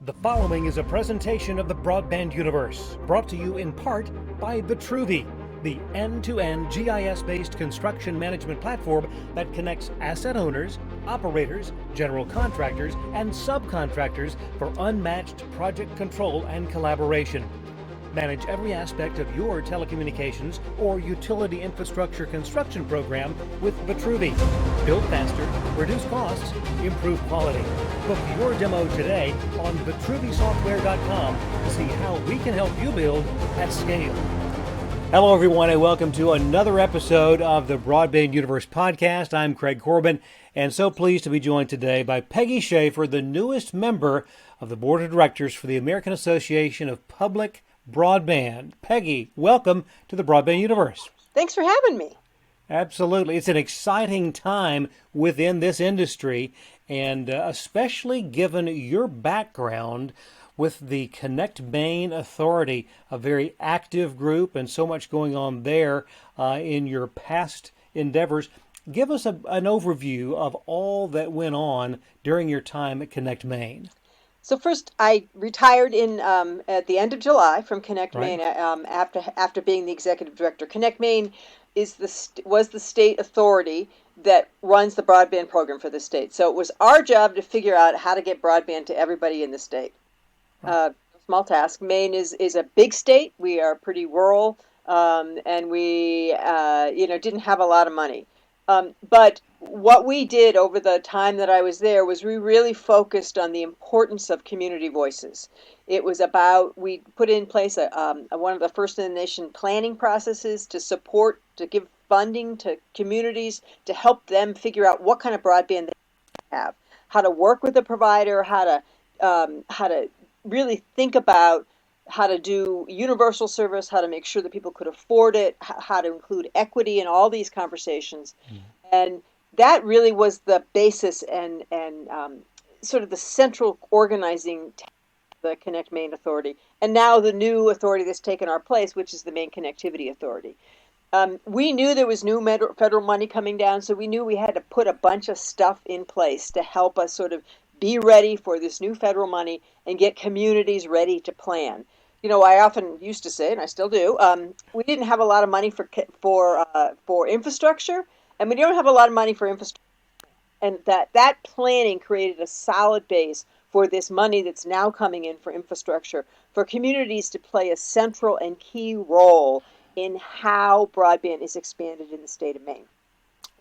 The following is a presentation of the Broadband Universe, brought to you in part by Vitruvi, the end-to-end GIS-based construction management platform that connects asset owners, operators, general contractors, and subcontractors for unmatched project control and collaboration. Manage every aspect of your telecommunications or utility infrastructure construction program with Vitruvi. Build faster, reduce costs, improve quality. Book your demo today on vitruvisoftware.com to see how we can help you build at scale. Hello, everyone, and welcome to another episode of the Broadband Universe podcast. I'm Craig Corbin, and so pleased to be joined today by Peggy Schaffer, the newest member of the Board of Directors for the American Association of Public Broadband. Peggy, welcome to the Broadband Universe. Thanks for having me. Absolutely. It's an exciting time within this industry, and especially given your background with the Connect Maine Authority, a very active group and so much going on there in your past endeavors. Give us an overview of all that went on during your time at Connect Maine. So first, I retired at the end of July from Connect Right. Maine after being the executive director. Connect Maine was the state authority that runs the broadband program for the state. So it was our job to figure out how to get broadband to everybody in the state. Small task. Maine is a big state. We are pretty rural, and we didn't have a lot of money. But what we did over the time that I was there was we really focused on the importance of community voices. It was we put in place one of the first in the nation planning processes to give funding to communities to help them figure out what kind of broadband they have, how to work with a provider, how to really think about how to do universal service, how to make sure that people could afford it, how to include equity in all these conversations. And that really was the basis and sort of the central organizing the Connect Maine Authority. And now the new authority that's taken our place, which is the Maine Connectivity Authority. We knew there was new federal money coming down, so we knew we had to put a bunch of stuff in place to help us sort of be ready for this new federal money and get communities ready to plan. You know, I often used to say, and I still do, we didn't have a lot of money for infrastructure, and we don't have a lot of money for infrastructure. And that planning created a solid base for this money that's now coming in for infrastructure, for communities to play a central and key role in how broadband is expanded in the state of Maine.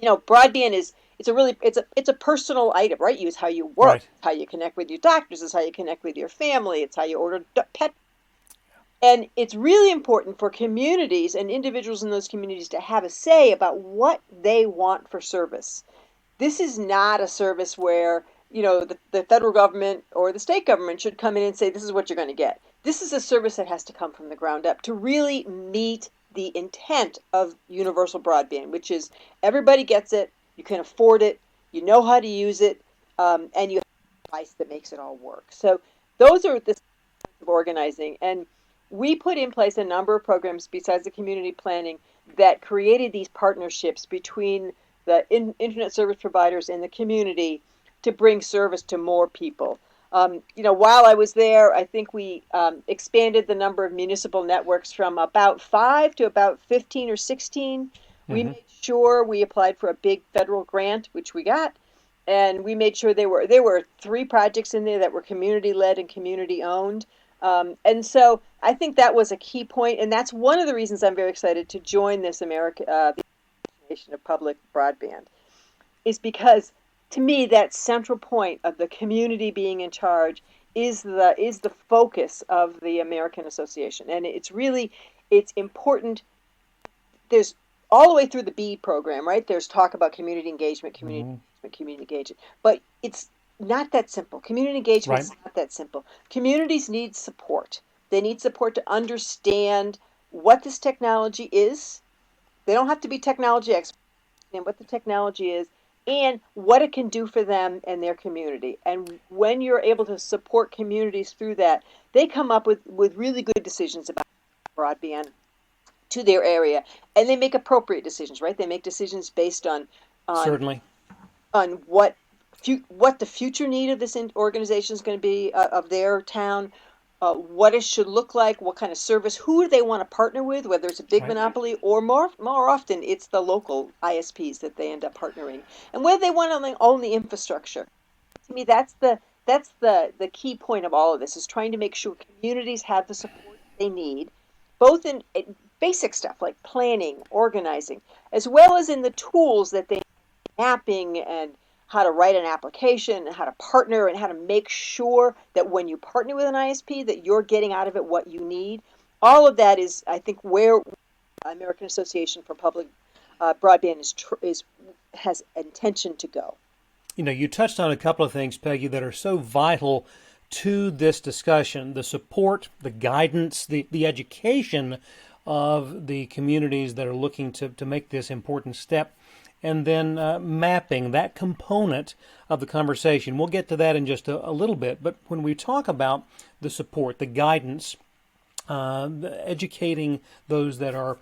You know, broadband it's a personal item, right? It's how you work, Right. It's how you connect with your doctors, it's how you connect with your family, it's how you order pet. And it's really important for communities and individuals in those communities to have a say about what they want for service. This is not a service where, the federal government or the state government should come in and say, this is what you're going to get. This is a service that has to come from the ground up to really meet the intent of universal broadband, which is everybody gets it, you can afford it, you know how to use it, and you have a device that makes it all work. So those are the of organizing. And we put in place a number of programs besides the community planning that created these partnerships between the internet service providers and the community to bring service to more people. While I was there, I think we expanded the number of municipal networks from about 5 to about 15 or 16. We made sure we applied for a big federal grant, which we got, and we made sure there were 3 projects in there that were community-led and community-owned. And so I think that was a key point, and that's one of the reasons I'm very excited to join this the Association of Public Broadband, is because to me that central point of the community being in charge is the focus of the American Association, and it's important. There's all the way through the BEAD program, right? There's talk about community engagement, community engagement, but it's not that simple. Community engagement is not that simple. Communities need support. They need support to understand what this technology is. They don't have to be technology experts, and what the technology is and what it can do for them and their community. And when you're able to support communities through that, they come up with really good decisions about broadband to their area, and they make appropriate decisions, right? They make decisions based on Certainly. on what what the future need of this organization is going to be, of their town, what it should look like, what kind of service, who do they want to partner with, whether it's a big Right. monopoly or more often it's the local ISPs that they end up partnering, and whether they want to own the infrastructure. To me, that's the key point of all of this, is trying to make sure communities have the support they need, both in basic stuff like planning, organizing, as well as in the tools that they mapping and how to write an application and how to partner and how to make sure that when you partner with an ISP that you're getting out of it what you need. All of that is, I think, where American Association for Public Broadband is has intention to go. You touched on a couple of things, Peggy, that are so vital to this discussion: the support, the guidance, the education of the communities that are looking to make this important step, and then mapping, that component of the conversation. We'll get to that in just a little bit. But when we talk about the support, the guidance, educating those that are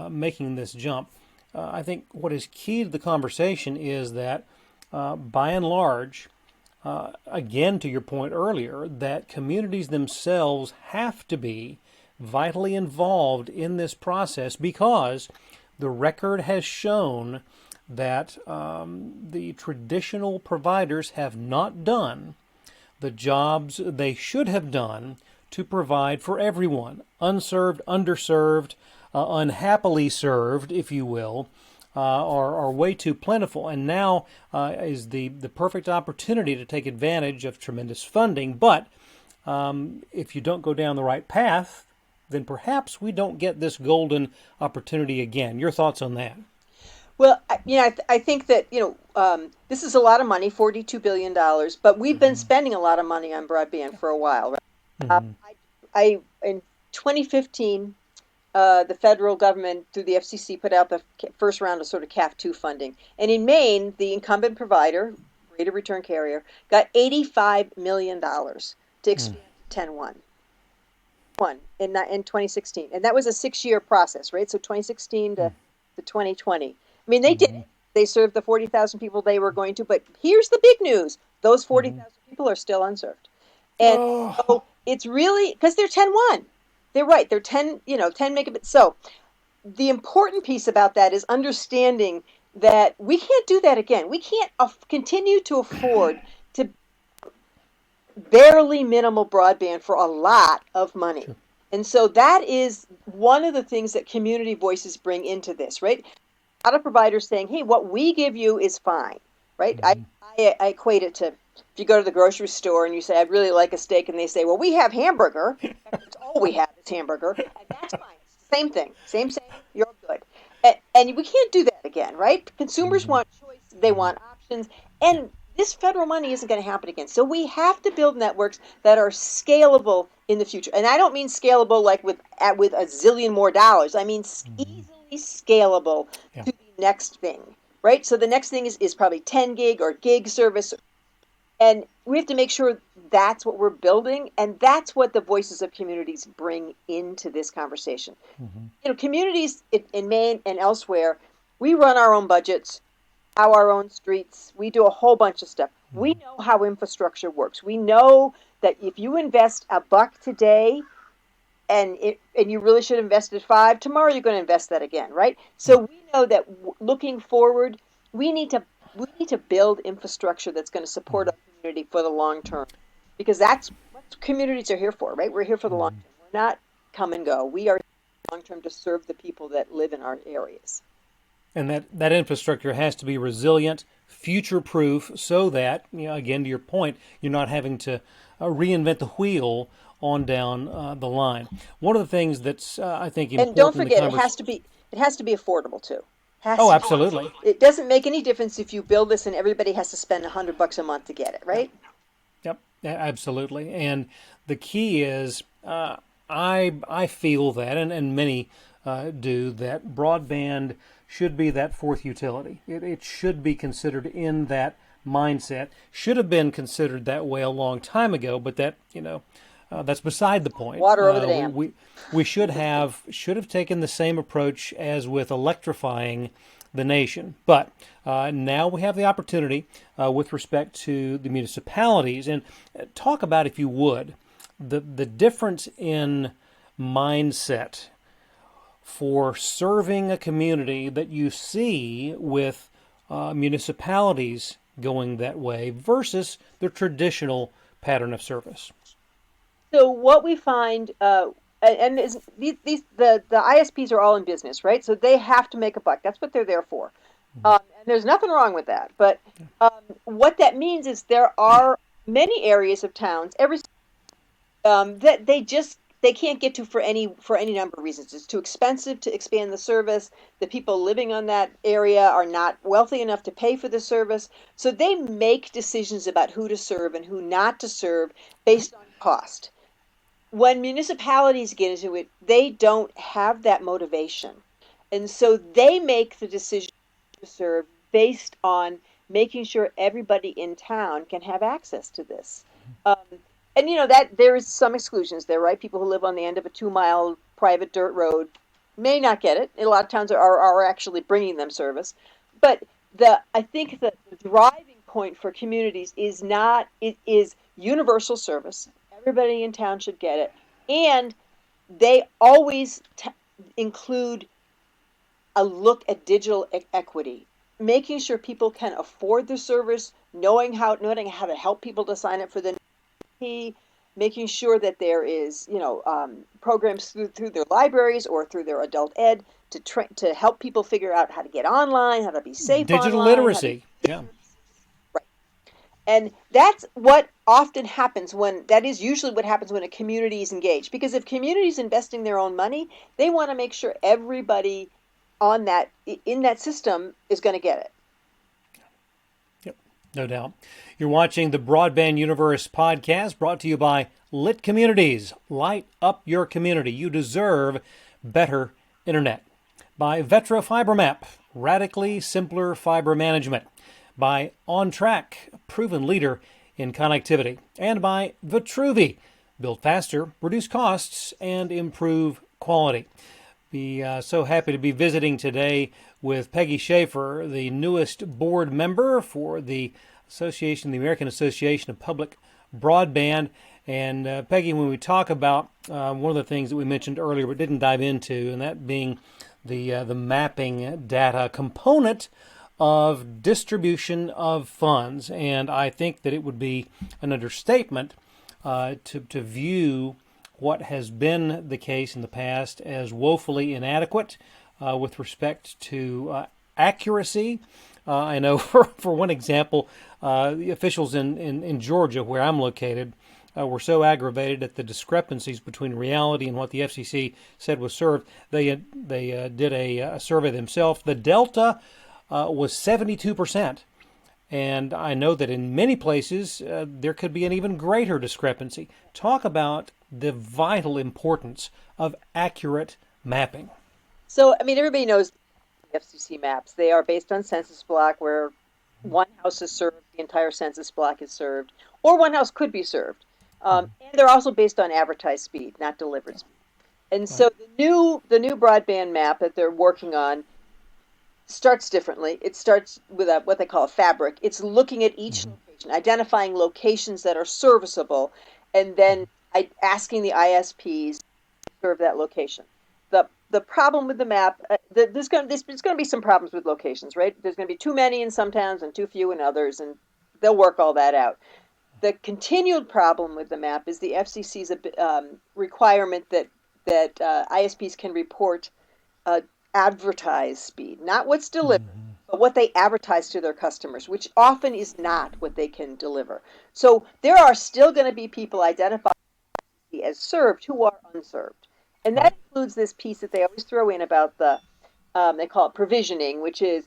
making this jump, I think what is key to the conversation is that, by and large, again, to your point earlier, that communities themselves have to be vitally involved in this process, because the record has shown that the traditional providers have not done the jobs they should have done to provide for everyone, unserved, underserved, unhappily served, if you will, are way too plentiful. And now is the perfect opportunity to take advantage of tremendous funding. But if you don't go down the right path, then perhaps we don't get this golden opportunity again. Your thoughts on that? Well, I think that, this is a lot of money, $42 billion, but we've been spending a lot of money on broadband for a while, right? Mm-hmm. In 2015, the federal government, through the FCC, put out the first round of sort of CAF2 funding. And in Maine, the incumbent provider, rate of return carrier, got $85 million to expand to 10.1. In 2016. And that was a 6-year process, right? So 2016 to 2020. I mean, they did it. They served the 40,000 people they were going to. But here's the big news. Those 40,000 people are still unserved. And so it's really, because they're 10.1. They're right. They're 10 megabits. So the important piece about that is understanding that we can't do that again. We can't continue to afford to barely minimal broadband for a lot of money. Sure. And so that is one of the things that community voices bring into this, right? A lot of providers saying, hey, what we give you is fine, right? Mm-hmm. I equate it to, if you go to the grocery store and you say, I'd really like a steak, and they say, well, we have hamburger. It's all we have is hamburger, and that's fine. It's the same thing. Same, you're good. And we can't do that again, right? Consumers want choice. They want options. And this federal money isn't going to happen again. So we have to build networks that are scalable in the future. And I don't mean scalable like with a zillion more dollars. I mean easily scalable to the next thing, right? So the next thing is probably 10 gig or gig service. And we have to make sure that's what we're building. And that's what the voices of communities bring into this conversation. Mm-hmm. Communities in Maine and elsewhere, we run our own budgets, our own streets. We do a whole bunch of stuff. We know how infrastructure works. We know that if you invest $1 today, and you really should have invested $5, tomorrow you're going to invest that again, right? So we know that looking forward, we need to build infrastructure that's going to support our community for the long term, because that's what communities are here for, right? We're here for the long term. We're not come and go. We are here for the long term to serve the people that live in our areas. And that infrastructure has to be resilient, future-proof, so that, again, to your point, you're not having to reinvent the wheel on down the line. One of the things that's I think important. And don't forget, it has to be affordable too. Absolutely. It doesn't make any difference if you build this and everybody has to spend $100 a month to get it, right? Yep, absolutely. And the key is, I feel that, and many do, that broadband should be that fourth utility. It should be considered in that mindset. Should have been considered that way a long time ago, but that, that's beside the point. Water over the dam. We should have taken the same approach as with electrifying the nation. But now we have the opportunity with respect to the municipalities. And talk about, if you would, the difference in mindset for serving a community that you see with municipalities going that way versus the traditional pattern of service. So what we find, and is, the ISPs are all in business, right? So they have to make a buck. That's what they're there for. And there's nothing wrong with that. But what that means is there are many areas of towns, that they can't get to for any number of reasons. It's too expensive to expand the service. The people living on that area are not wealthy enough to pay for the service. So they make decisions about who to serve and who not to serve based on cost. When municipalities get into it, they don't have that motivation. And so they make the decision to serve based on making sure everybody in town can have access to this. Um, and that there is some exclusions there, right? People who live on the end of a 2 mile private dirt road may not get it. A lot of towns are actually bringing them service. But I think that the driving point for communities is not, it is universal service. Everybody in town should get it. And they always include a look at digital equity, making sure people can afford the service, knowing how to help people to sign up for the P, making sure that there is programs through their libraries or through their adult ed to help people figure out how to get online, how to be safe Digital online, literacy. Yeah. right. And that's what often happens that is usually what happens when a community is engaged. Because if community is investing their own money, they want to make sure everybody in that system is going to get it. Yep, no doubt. You're watching the Broadband Universe podcast brought to you by Lit Communities. Light up your community. You deserve better internet. By Vetra FiberMap, radically simpler fiber management. By OnTrack, proven leader in connectivity. And by Vitruvi, build faster, reduce costs, and improve quality. Be so happy to be visiting today with Peggy Schaffer, the newest board member for the American Association of Public Broadband. And Peggy, when we talk about one of the things that we mentioned earlier but didn't dive into, and that being the mapping data component of distribution of funds, and I think that it would be an understatement to view what has been the case in the past as woefully inadequate with respect to accuracy. I know for one example, the officials in Georgia, where I'm located, were so aggravated at the discrepancies between reality and what the FCC said was served. They did a survey themselves. The delta was 72%. And I know that in many places there could be an even greater discrepancy. Talk about the vital importance of accurate mapping. So, I mean, everybody knows the FCC maps. They are based on census block where one house is served, the entire census block is served, or one house could be served. And they're also based on advertised speed, not delivered speed. And so the new broadband map that they're working on starts differently. It starts with what they call a fabric. It's looking at each location, identifying locations that are serviceable, and then asking the ISPs to serve that location. The problem with the map, there's going to be some problems with locations, right? There's going to be too many in some towns and too few in others, and they'll work all that out. The continued problem with the map is the FCC's requirement that ISPs can report advertised speed, not what's delivered, but what they advertise to their customers, which often is not what they can deliver. So there are still going to be people identified as served who are unserved. And that includes this piece that they always throw in about they call it provisioning, which is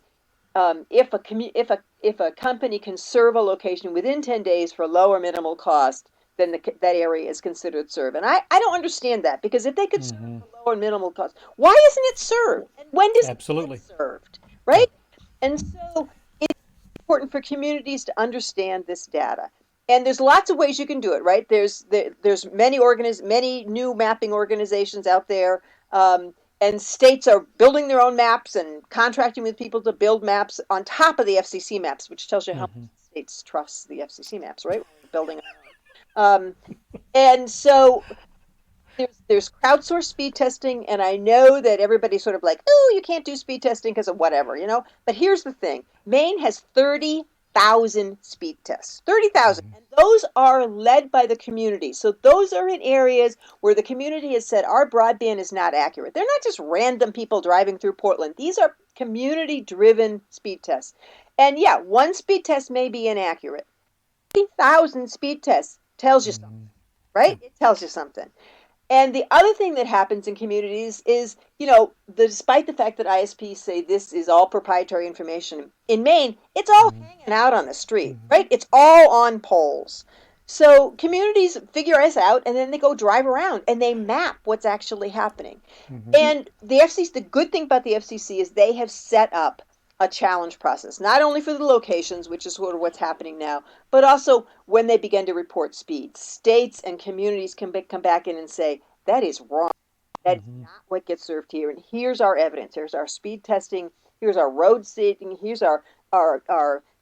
if a company can serve a location within 10 days for low or minimal cost, then that area is considered served. And I don't understand that, because if they could serve for low or minimal cost, why isn't it served? And when does it get served? Right? And so it's important for communities to understand this data. And there's lots of ways you can do it, right? There's many new mapping organizations out there, and states are building their own maps and contracting with people to build maps on top of the FCC maps, which tells you how much states trust the FCC maps, right? When we're building our own. And so there's crowdsourced speed testing, and I know that everybody's sort of like, oh, you can't do speed testing because of whatever, you know. But here's the thing: Maine has 30,000 speed tests, 30,000, and those are led by the community. So those are in areas where the community has said our broadband is not accurate. They're not just random people driving through Portland. These are community-driven speed tests, and yeah, one speed test may be inaccurate. 30,000 speed tests tells you something, right? It tells you something. And the other thing that happens in communities is, despite the fact that ISPs say this is all proprietary information, in Maine, it's all hanging out on the street, right? It's all on poles. So communities figure us out, and then they go drive around and they map what's actually happening. And the FCC, the good thing about the FCC is they have set up a challenge process, not only for the locations, which is sort of what's happening now, but also when they begin to report speed. States and communities can come back in and say, that is wrong. That is not what gets served here. And here's our evidence. Here's our speed testing. Here's our road safety. Here's our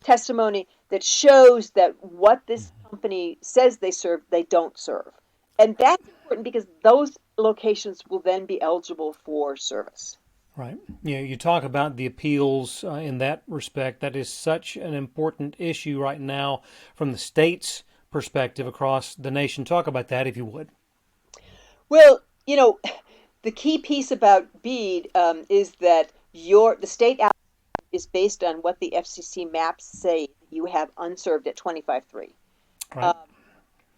testimony that shows that what this company says they serve, they don't serve. And that's important because those locations will then be eligible for service. Right. You talk about the appeals in that respect. That is such an important issue right now from the state's perspective across the nation. Talk about that, if you would. Well, the key piece about BEAD is that the state is based on what the FCC maps say you have unserved at 25.3. Right.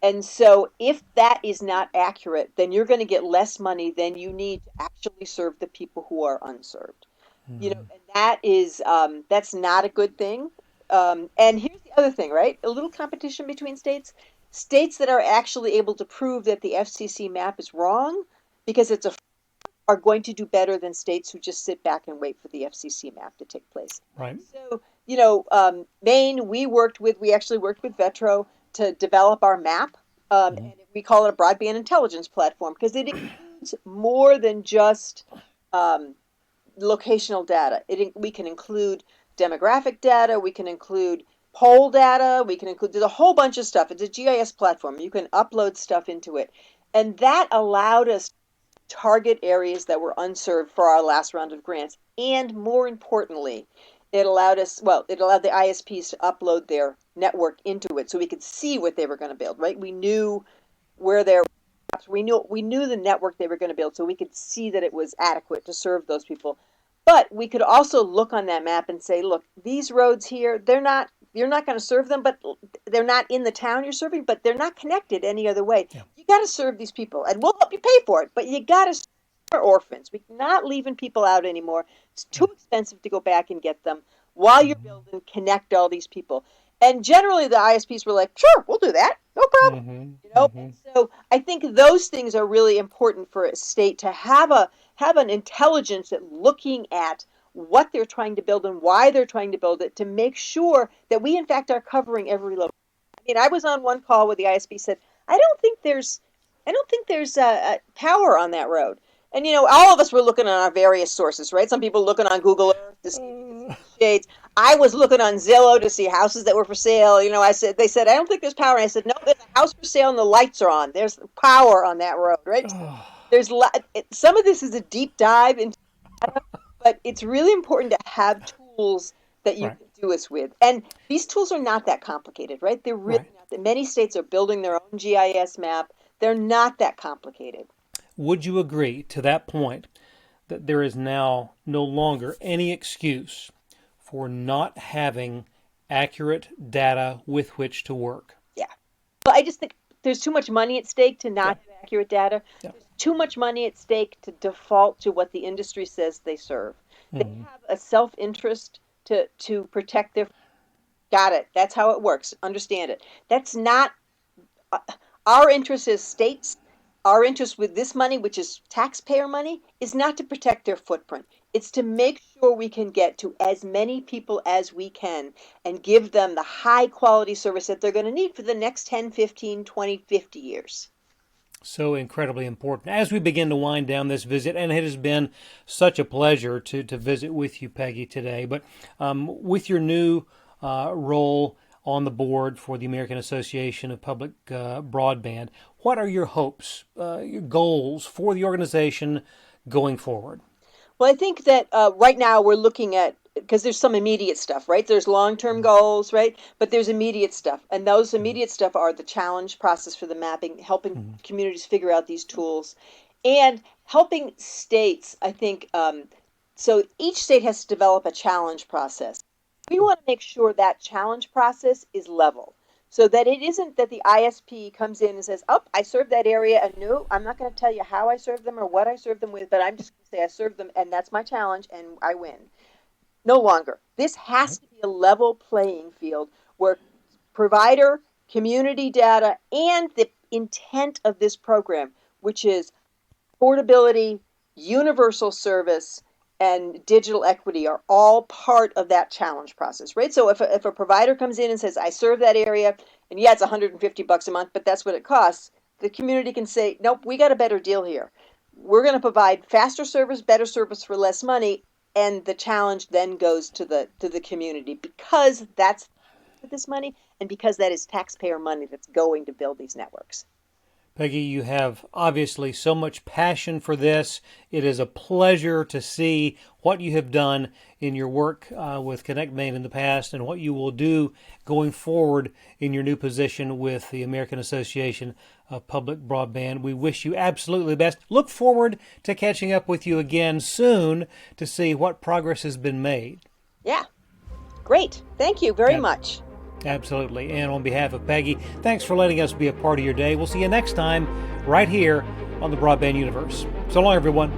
And so if that is not accurate, then you're going to get less money than you need to actually serve the people who are unserved. And that is that's not a good thing. And here's the other thing, right? A little competition between states. States that are actually able to prove that the FCC map is wrong because are going to do better than states who just sit back and wait for the FCC map to take place. Right. So, Maine, we actually worked with Vetro to develop our map. And we call it a broadband intelligence platform because it includes more than just locational data. We can include demographic data. We can include poll data. There's a whole bunch of stuff. It's a GIS platform. You can upload stuff into it. And that allowed us to target areas that were unserved for our last round of grants. And more importantly, it allowed the ISPs to upload their network into it so we could see what they were going to build, right? We knew where we knew the network they were going to build, so we could see that it was adequate to serve those people. But we could also look on that map and say, look, these roads here, you're not going to serve them, but they're not in the town you're serving, but they're not connected any other way. Yeah. You got to serve these people, and we'll help you pay for it, but you got to serve our orphans. We're not leaving people out anymore. It's too expensive to go back and get them. While you're building, connect all these people. And generally the ISPs were like, sure, we'll do that. No problem. So I think those things are really important for a state to have an intelligence at looking at what they're trying to build and why they're trying to build it to make sure that we in fact are covering every location. I mean, I was on one call where the ISP said, I don't think there's power on that road. And all of us were looking on our various sources, right? Some people looking on Google Earth to see shades. I was looking on Zillow to see houses that were for sale. They said, I don't think there's power. And I said, no, there's a house for sale and the lights are on. There's power on that road, right? There's some of this is a deep dive into, but it's really important to have tools that you can do this with. And these tools are not that complicated, right? They're really not. Many states are building their own GIS map. They're not that complicated. Would you agree to that point that there is now no longer any excuse for not having accurate data with which to work? Yeah. Well, I just think there's too much money at stake to not have accurate data. Yeah. There's too much money at stake to default to what the industry says they serve. They have a self-interest to protect their... Got it. That's how it works. Understand it. That's not... our interest as states, our interest with this money, which is taxpayer money, is not to protect their footprint. It's to make sure we can get to as many people as we can and give them the high quality service that they're going to need for the next 10, 15, 20, 50 years. So incredibly important. As we begin to wind down this visit, and it has been such a pleasure to visit with you, Peggy, today, but with your new role on the board for the American Association of Public Broadband, what are your hopes, your goals for the organization going forward? Well, I think that right now we're looking at, because there's some immediate stuff, right? There's long-term goals, right? But there's immediate stuff. And those immediate stuff are the challenge process for the mapping, helping communities figure out these tools, and helping states, I think. So each state has to develop a challenge process. We want to make sure that challenge process is level, so that it isn't that the ISP comes in and says, "Oh, I serve that area, and no, I'm not going to tell you how I serve them or what I serve them with, but I'm just going to say I serve them, and that's my challenge, and I win." No longer. This has to be a level playing field where provider, community data, and the intent of this program, which is affordability, universal service, and digital equity, are all part of that challenge process, right? So if a provider comes in and says, "I serve that area, and yeah, it's $150 a month, but that's what it costs," the community can say, "Nope, we got a better deal here. We're going to provide faster service, better service for less money," and the challenge then goes to the community, because that's this money, and because that is taxpayer money that's going to build these networks. Peggy, you have obviously so much passion for this. It is a pleasure to see what you have done in your work with Connect Maine in the past and what you will do going forward in your new position with the American Association of Public Broadband. We wish you absolutely the best. Look forward to catching up with you again soon to see what progress has been made. Yeah, great. Thank you very much. Absolutely. And on behalf of Peggy, thanks for letting us be a part of your day. We'll see you next time right here on the Broadband Universe. So long, everyone.